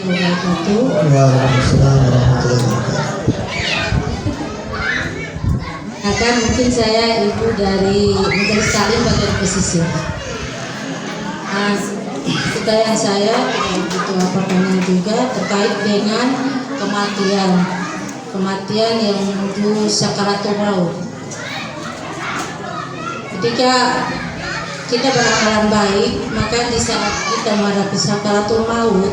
wabarakatuh. Waalaikumsalam warahmatullahi wabarakatuh. Akan mungkin saya ibu dari Majelis Taklim bagian pesisir. Pertanyaan saya itu apapun juga terkait dengan kematian yang menuju sakaratul maut. Ketika kita beramalan baik, maka di saat kita menghadapi sakaratul maut,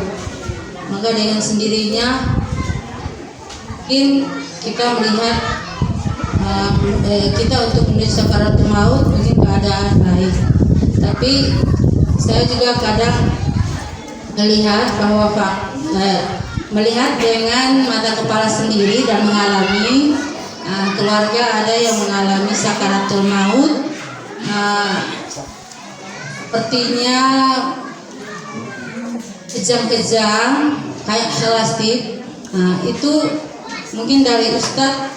maka dengan sendirinya mungkin kita melihat kita untuk menuju sakaratul maut mungkin keadaan baik, tapi saya juga kadang melihat bahwa melihat dengan mata kepala sendiri dan mengalami keluarga ada yang mengalami sakaratul maut, sepertinya kejang-kejang kayak selastik. Itu mungkin dari Ustadz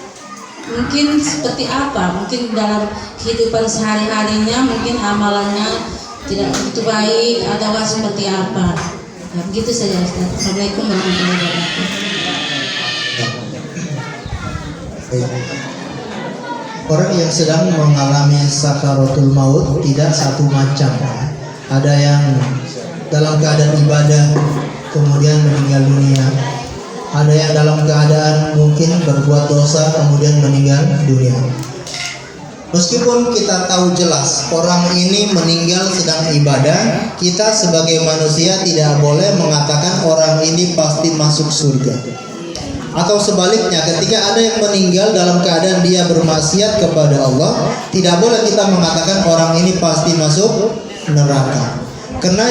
mungkin seperti apa? Mungkin dalam kehidupan sehari-harinya mungkin amalannya tidak begitu baik atau seperti apa? Begitu saja Ustaz. Assalamualaikum warahmatullahi wabarakatuh. Orang yang sedang mengalami sakaratul maut tidak satu macam. Ada yang dalam keadaan ibadah kemudian meninggal dunia. Ada yang dalam keadaan mungkin berbuat dosa kemudian meninggal dunia. Meskipun kita tahu jelas orang ini meninggal sedang ibadah, kita sebagai manusia tidak boleh mengatakan orang ini pasti masuk surga. Atau sebaliknya, ketika ada yang meninggal dalam keadaan dia bermaksiat kepada Allah, tidak boleh kita mengatakan orang ini pasti masuk neraka. Karena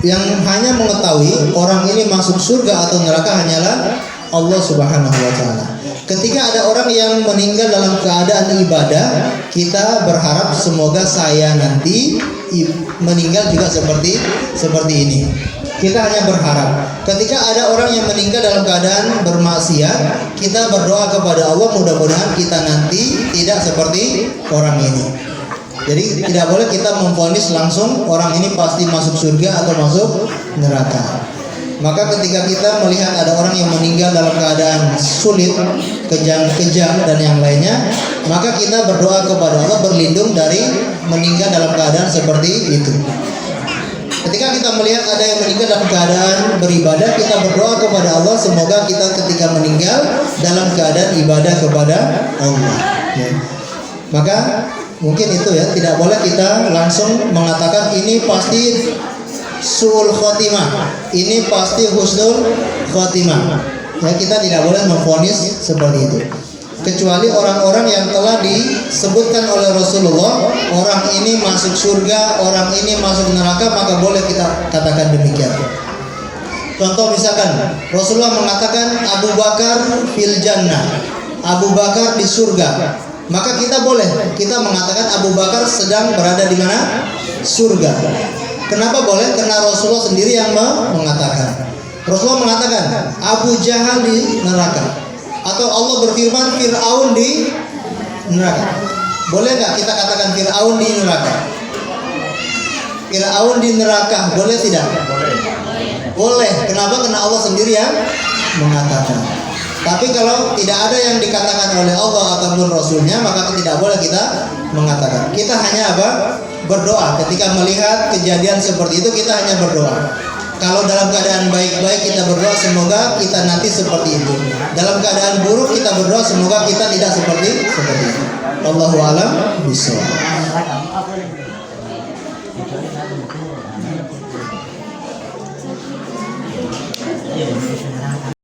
yang hanya mengetahui orang ini masuk surga atau neraka hanyalah Allah Subhanahu wa taala. Ketika ada orang yang meninggal dalam keadaan ibadah, kita berharap semoga saya nanti meninggal juga seperti ini. Kita hanya berharap. Ketika ada orang yang meninggal dalam keadaan bermaksiat, kita berdoa kepada Allah mudah-mudahan kita nanti tidak seperti orang ini. Jadi tidak boleh kita memvonis langsung orang ini pasti masuk surga atau masuk neraka. Maka ketika kita melihat ada orang yang meninggal dalam keadaan sulit, kejang-kejang dan yang lainnya, maka kita berdoa kepada Allah berlindung dari meninggal dalam keadaan seperti itu. Ketika kita melihat ada yang meninggal dalam keadaan beribadah, kita berdoa kepada Allah semoga kita ketika meninggal dalam keadaan ibadah kepada Allah. Ya. Maka mungkin itu ya, tidak boleh kita langsung mengatakan ini pasti su'ul khotimah, ini pasti husnul khotimah. Ya, kita tidak boleh memvonis seperti itu. Kecuali orang-orang yang telah disebutkan oleh Rasulullah, orang ini masuk surga, orang ini masuk neraka, maka boleh kita katakan demikian. Contoh misalkan Rasulullah mengatakan Abu Bakar fil jannah, Abu Bakar di surga, maka kita boleh kita mengatakan Abu Bakar sedang berada di mana? Surga. Kenapa boleh? Karena Rasulullah sendiri yang mengatakan. Rasulullah mengatakan Abu Jahal di neraka, atau Allah berfirman Fir'aun di neraka. Boleh nggak kita katakan Fir'aun di neraka? Fir'aun di neraka boleh tidak? Boleh. Kenapa? Karena Allah sendiri yang mengatakan. Tapi kalau tidak ada yang dikatakan oleh Allah ataupun Rasulnya, maka tidak boleh kita mengatakan. Kita hanya apa? Berdoa. Ketika melihat kejadian seperti itu, kita hanya berdoa. Kalau dalam keadaan baik-baik, kita berdoa semoga kita nanti seperti itu. Dalam keadaan buruk, kita berdoa semoga kita tidak seperti itu. Allahu a'lam bishawab.